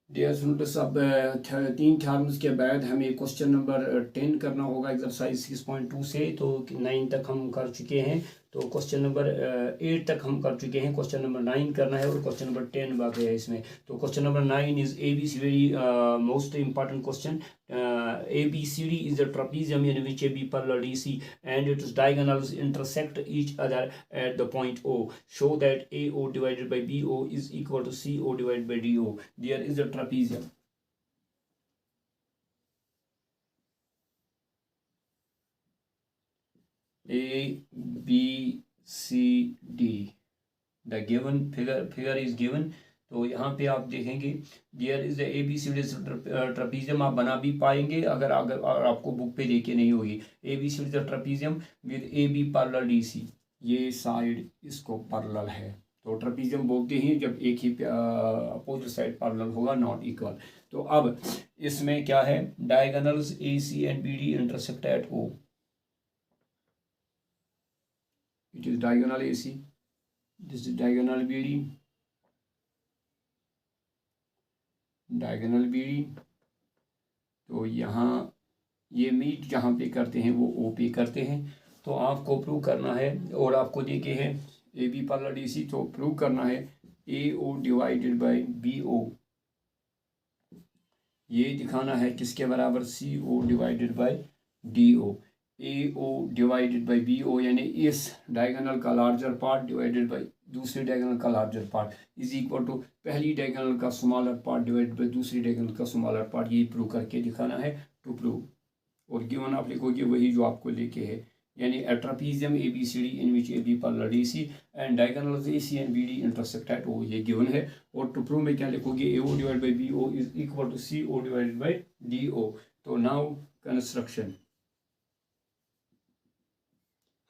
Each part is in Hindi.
डियर स्टूडेंट्स, अब 3 थ्योरम्स के बाद हमें क्वेश्चन नंबर 10 करना होगा एक्सरसाइज 6.2 से। तो 9 तक हम कर चुके हैं, तो क्वेश्चन नंबर 8 तक हम कर चुके हैं। क्वेश्चन नंबर 9 करना है और क्वेश्चन नंबर 10 बाकी है इसमें। तो question number 9 is ABC, very most important question. ABCD is a trapezium in which AB parallel DC and its diagonals intersect each other at the point O. Show that AO divided by BO is equal to CO divided by DO. There is a trapezium. A, B, C, D. The given figure is given. तो यहाँ पे आप देखेंगे there is A B C D trapezium. आप बना भी पाएंगे अगर आपको बुक पे देखे नहीं होगी। A B C D trapezium with A B parallel D C, ये साइड इसको पैरेलल है। तो ट्रपीजियम बोलते हैं जब एक ही अपोजिट साइड पैरेलल होगा, नॉट इक्वल। तो अब इसमें क्या है, diagonals A C and B D intersect at O. It is diagonal A C, this is diagonal B D, diagonal B D. तो यहाँ ये मीट जहाँ पे करते हैं वो ओ पे करते हैं। तो आपको प्रूव करना है और आपको देखे हैं A B parallel D C, तो प्रूव करना है A O divided by B O. ये दिखाना है किसके बराबर, C O divided by D O. A O divided by B O यानी इस डायगोनल का लार्जर पार्ट डिवाइडेड बाई दूसरे डायगोनल का larger part is equal to पहली डायगोनल का स्मॉलर पार्ट डिवाइडेड बाई दूसरी डायगोनल का स्मॉलर पार्ट। ये प्रूव करके दिखाना है टू प्रूव। और गिवन आप लिखोगे वही जो आपको लेके है, यानी a trapezium ABCD in which AB parallel DC and diagonals AC and BD intersect at O, ये गिवन है। और टू प्रूव में क्या लिखोगे, AO divide by BO is equal to CO divided by DO। तो नाउ कंस्ट्रक्शन,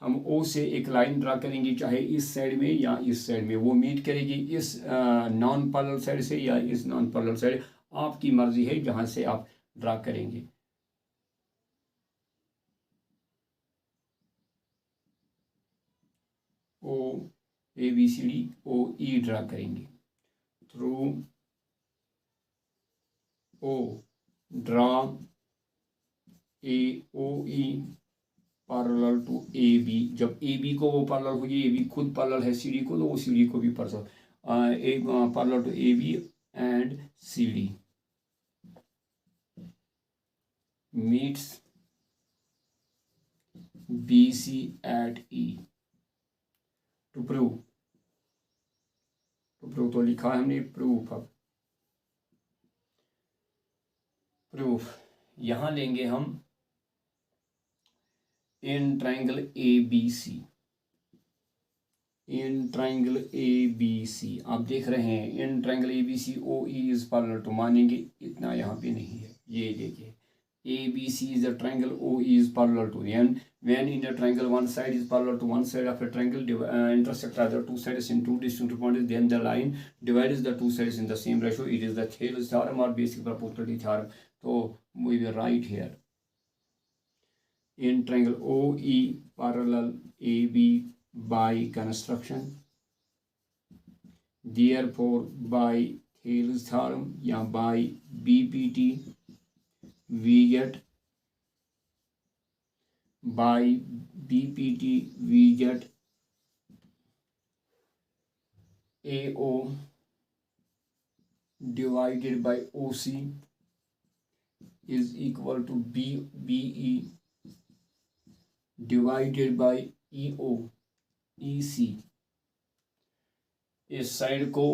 हम O से एक लाइन ड्रा करेंगे, चाहे इस साइड में या इस साइड में। वो मीट करेगी इस नॉन पैरेलल साइड से या इस नॉन पैरेलल साइड, आपकी मर्जी है जहाँ से आप ड्रा करेंगे। ओ ABCD OE ड्रा करेंगे। Through O draw AOE parallel to AB। जब AB को वो पैरेलल होगी, AB खुद पैरेलल है CD को, तो वो CD को भी parallel to AB and CD meets BC at E। To prove तो लिखा है हमने प्रूफ। अब प्रूफ यहां लेंगे हम in triangle ABC, in triangle ABC आप देख रहे हैं in triangle ABC OE is parallel to, मानेंगे इतना यहाँ पे नहीं है। ये देखिए ABC is a triangle, OE is parallel to, and when in a triangle one side is parallel to one side of a triangle intersect other two sides in two distinct points, then the line divides the two sides in the same ratio. It is the Thales theorem or basic proportionality theorem. So we will write here in triangle OE parallel AB by construction, therefore by Thales theorem या by BPT we get, by BPT we get AO divided by OC is equal to BE divided by EO EC। इस साइड को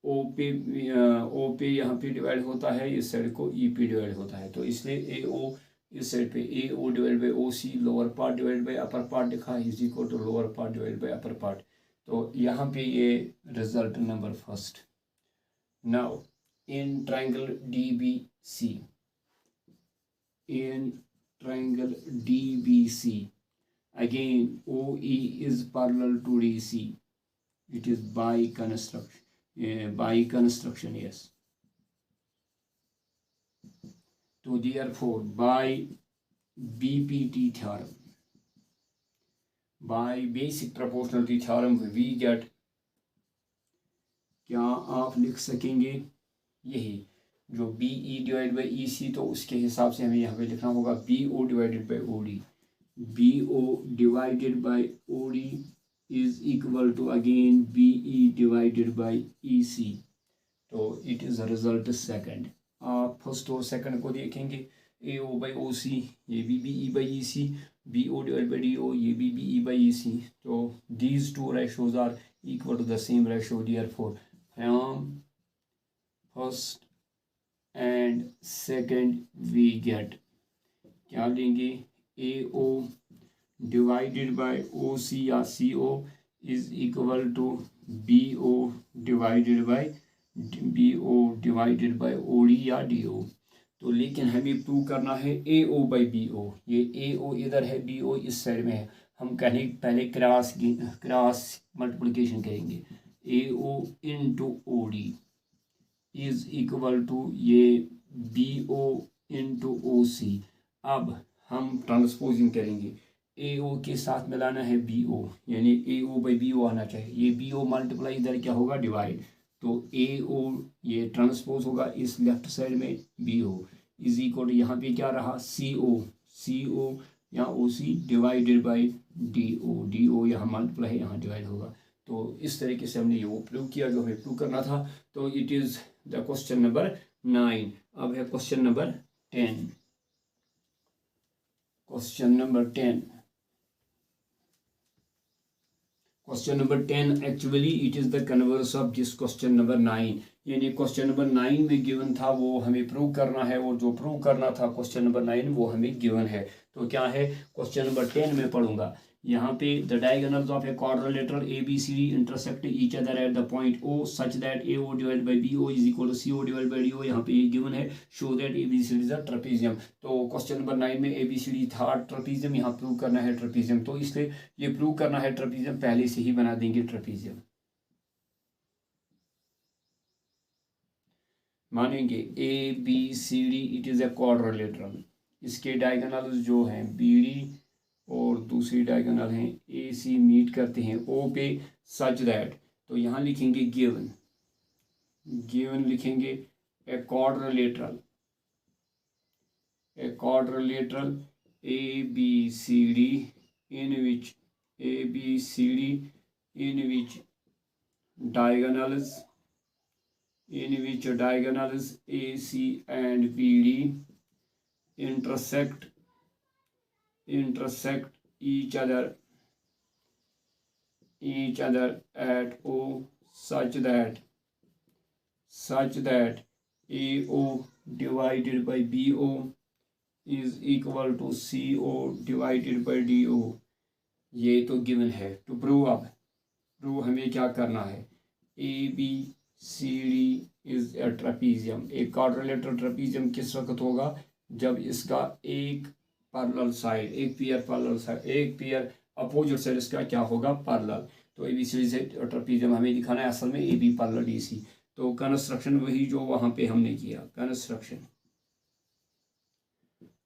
ओ पे यहाँ पे डिवाइड होता है, इस साइड को E पे डिवाइड होता है। तो इसलिए AO इस साइड पे AO divide by OC lower part divide by upper part लिखा है is equal to lower part divide by upper part. तो यहाँ पे ये result number first. Now in triangle DBC, in triangle DBC again OE is parallel to DC, it is by construction, yes। तो therefore by BPT theorem, by basic proportionality theorem we get, क्या आप लिख सकेंगे यही जो B E divide by E C, तो उसके हिसाब से हमें यहाँ पे लिखना होगा B O divided by O D. B O divided by O D is equal to again B E divided by E C. तो इट इज़ रिजल्ट सेकंड। आप फर्स्ट और सेकंड को देखेंगे, A O by O C, ये भी B E by E C, B O divide by D ओ, ये भी B E by E C. तो these two ratios are equal to the same ratio, therefore from first and second we get, क्या लेंगे, A O divided by O C या C O is equal to B O divided by B O divided by O D या डी ओ। तो लेकिन हमें प्रूव करना है A O by B O. ये ए ओ इधर है, बी ओ इस साइड में है। हम कहने पहले क्रॉस मल्टीप्लिकेशन करेंगे। A O into O D is equal to ये B O into O C. अब हम ट्रांसपोजिंग करेंगे, ए ओ के साथ मिलाना है बी ओ, यानी ए ओ बाई बी ओ आना चाहिए। ये बी ओ मल्टीप्लाई इधर क्या होगा, डिवाइड। तो ए ओ ये ट्रांसपोज होगा इस लेफ्ट साइड में, बी ओ इज इक्वल यहाँ पे क्या रहा, सी ओ यहाँ O C divided by D O यहाँ मल्टीप्लाई है, यहाँ डिवाइड होगा। तो इस तरीके से हमने ये वो प्रूव किया जो हमें प्रूव करना था। तो it is the question number 9। अब है question number 10। Question number 10, question number 10 actually it is the converse of this question number 9। यानी क्वेश्चन नंबर 9 में गिवन था वो हमें प्रूव करना है, और जो प्रूव करना था क्वेश्चन नंबर 9 वो हमें गिवन है। तो क्या है, क्वेश्चन नंबर 10 में पढ़ूंगा। यहाँ पे the diagonals of a quadrilateral A B C D intersect each other at the point O such that A O divide by B O is equal to C O divide by D O. यहाँ पे ये गिवन है, show that A B C D is a trapezium. तो क्वेश्चन नंबर 9 में ए बी सी डी था ट्रेपेजियम, यहाँ प्रूव करना है ट्रेपेजियम। तो इसलिए ये प्रूव करना है ट्रेपेजियम, पहले से ही बना देंगे ट्रेपेजियम। मानेंगे A B C D it is a quadrilateral. इसके डायगोनल्स जो हैं बी डी और दूसरी डायगोनल हैं ए सी मीट करते हैं ओ पे, सच दैट। तो यहाँ लिखेंगे गिवन, लिखेंगे a quadrilateral A B C D in which diagonals AC and BD intersect each other at O such that AO divided by BO is equal to CO divided by DO। ये तो गिवन है। टू प्रूव, अब प्रूव हमें क्या करना है, A B C D is a trapezium. एक क्वाड्रिलेटरल ट्रेपेजियम किस वक्त होगा, जब इसका एक पैरेलल साइड, एक पेयर अपोजिट साइड इसका क्या होगा, पैरेलल। तो ए बी सी डी से ट्रेपेजियम हमें दिखाना है, असल में A B parallel D C. तो कंस्ट्रक्शन वही जो वहाँ पे हमने किया, कंस्ट्रक्शन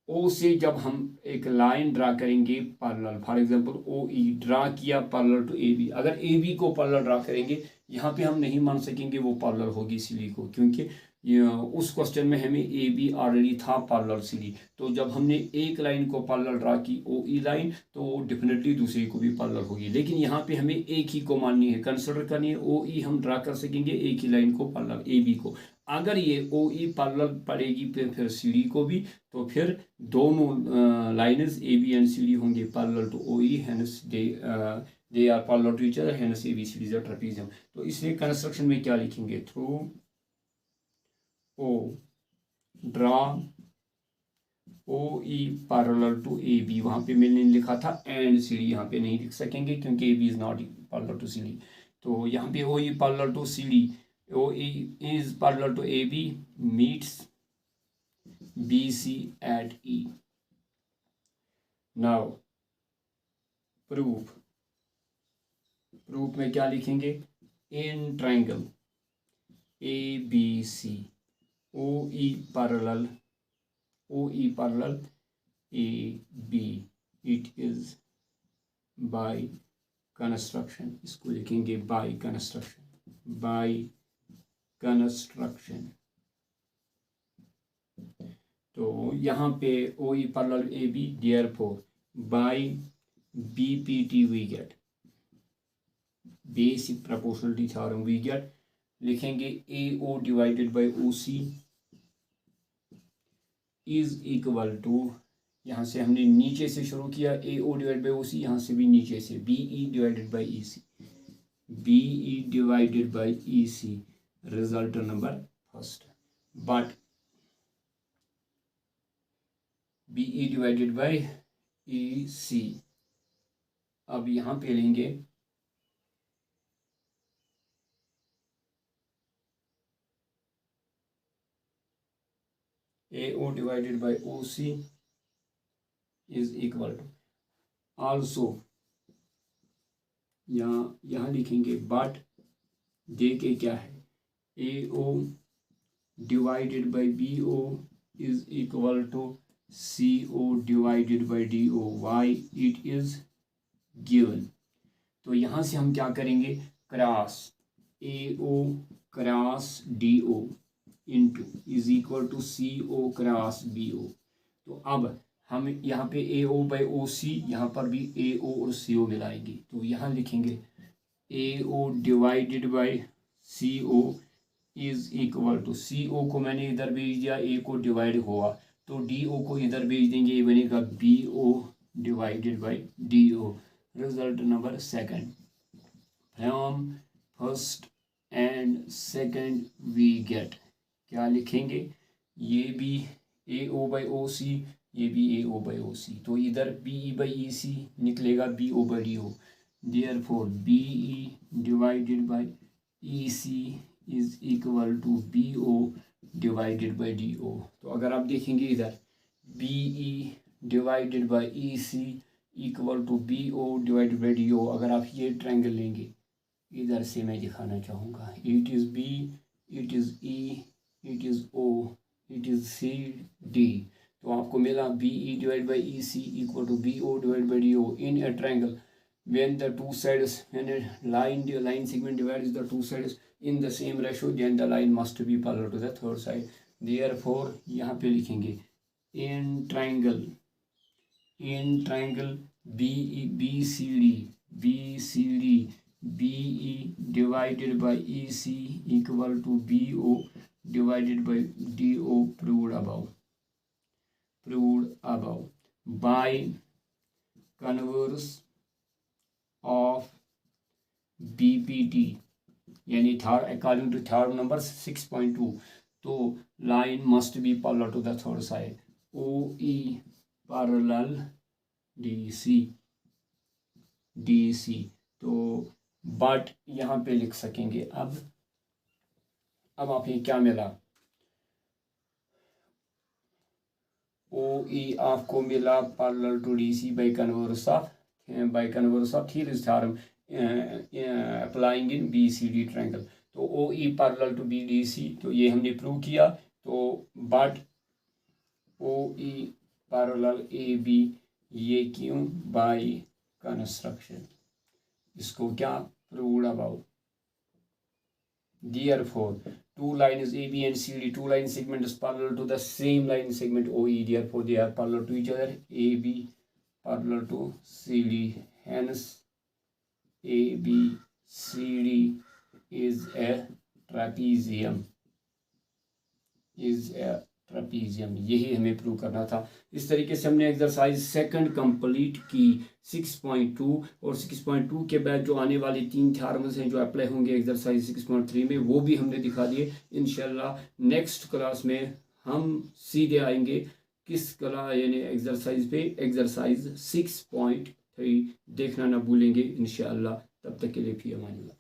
ओ से जब हम एक लाइन ड्रा करेंगे parallel, for example O E draw किया पैरेलल टू ए बी। अगर ए बी को पैरेलल ड्रा करेंगे, यहाँ पे हम नहीं मान सकेंगे वो पैरेलल होगी सी डी को, क्योंकि उस क्वेश्चन में हमें ए बी ऑलरेडी था पैरेलल सी डी। तो जब हमने एक लाइन को पैरेलल ड्रा की ओ ई लाइन, तो डेफिनेटली दूसरी को भी पैरेलल होगी। लेकिन यहाँ पे हमें एक ही को माननी है, कंसिडर करनी है। ओ ई हम ड्रा कर सकेंगे एक ही लाइन को पैरेलल ए बी को। अगर ये ओ ई पैरेलल पड़ेगी फिर सी डी को भी, तो फिर दोनों lines A B and C D होंगे parallel to O E, hence they are parallel to each other, hence A B C D is a trapezium. तो इसलिए कंस्ट्रक्शन में क्या लिखेंगे, through O draw O E parallel to A B. वहाँ पे मैंने लिखा था एंड सी डी, यहाँ पे नहीं लिख सकेंगे क्योंकि A B is not parallel to C D. तो यहाँ पे O E parallel to C D, OE is parallel to AB meets BC at E. Now proof में क्या लिखेंगे, in triangle ABC OE parallel AB, it is by construction। इसको लिखेंगे by construction तो यहाँ पे O E parallel A B, therefore by B P T we get basic proportionality theorem we get, लिखेंगे A O divided by O C is equal to, यहाँ से हमने नीचे से शुरू किया, ए ओ डिवाइड बाई ओ सी, यहाँ से भी नीचे से B E divided by E C, B E divided by E C, result number first, but B E divided by E C. अब यहाँ पे लेंगे A O divided by O C is equal to, also यहाँ लिखेंगे बट दे के क्या है, A O divided by B O is equal to C O divided by D O, why it is given. तो यहाँ से हम क्या करेंगे, cross A O cross D O into is equal to C O cross B O. तो अब हम यहाँ पे ए ओ बाई ओ सी, यहाँ पर भी ए ओ और सी ओ मिलाएंगे, तो यहाँ लिखेंगे A O divided by C O is equal to, C O को मैंने इधर भेज दिया, ए को डिवाइड हुआ तो डी ओ को इधर भेज देंगे, ये बनेगा B O divided by D O, result number second. From first and second we get, क्या लिखेंगे, ये भी ए ओ बाई ओ सी, ये भी ए ओ बाई ओ सी, तो इधर B E by E C निकलेगा B O by D O, therefore B E divided by E C is equal to B O divided by D O. तो अगर आप देखेंगे इधर B E divided by E C equal to B O divided by D O, अगर आप ये ट्रायंगल लेंगे, इधर से मैं दिखाना चाहूँगा, it is B, it is E, it is O, it is C D, तो आपको मिला B E divide by E C equal to B O divide by D O in a triangle when the two sides, when a line segment divides the two sides in the same ratio, then the line must be parallel to the third side, therefore यहाँ पे लिखेंगे in triangle B C D B E divided by E C equal to B O divided by D O, proved above by converse of BPT, यानी according to theorem number 6.2, तो line must be parallel to the third side, OE parallel DC, तो बट यहाँ पे लिख सकेंगे। अब आप ये क्या मिला, ओ ई आपको मिला parallel to D C by converse of Thales theorem applying in B C D triangle, तो O E parallel to B D C, तो ये हमने प्रूव किया, तो but O E parallel A B, ये क्यों, बाई कंस्ट्रक्शन, इसको क्या proved about, therefore two lines AB and CD, two line segment is parallel to the same line segment OE, therefore they are parallel to each other, AB parallel to CD, hence ABCD is a trapezium, यही हमें प्रूव करना था। इस तरीके से हमने एक्सरसाइज सेकंड कंप्लीट की 6.2, और 6.2 के बाद जो आने वाले 3 थ्योरम्स हैं जो अप्लाई होंगे एक्सरसाइज 6.3 में, वो भी हमने दिखा दिए। इंशाल्लाह नेक्स्ट क्लास में हम सीधे आएंगे किस क्लास, यानी एक्सरसाइज पे, एक्सरसाइज 6.3 देखना ना भूलेंगे इंशाल्लाह। तब तक के लिए फिर अमान अल्लाह।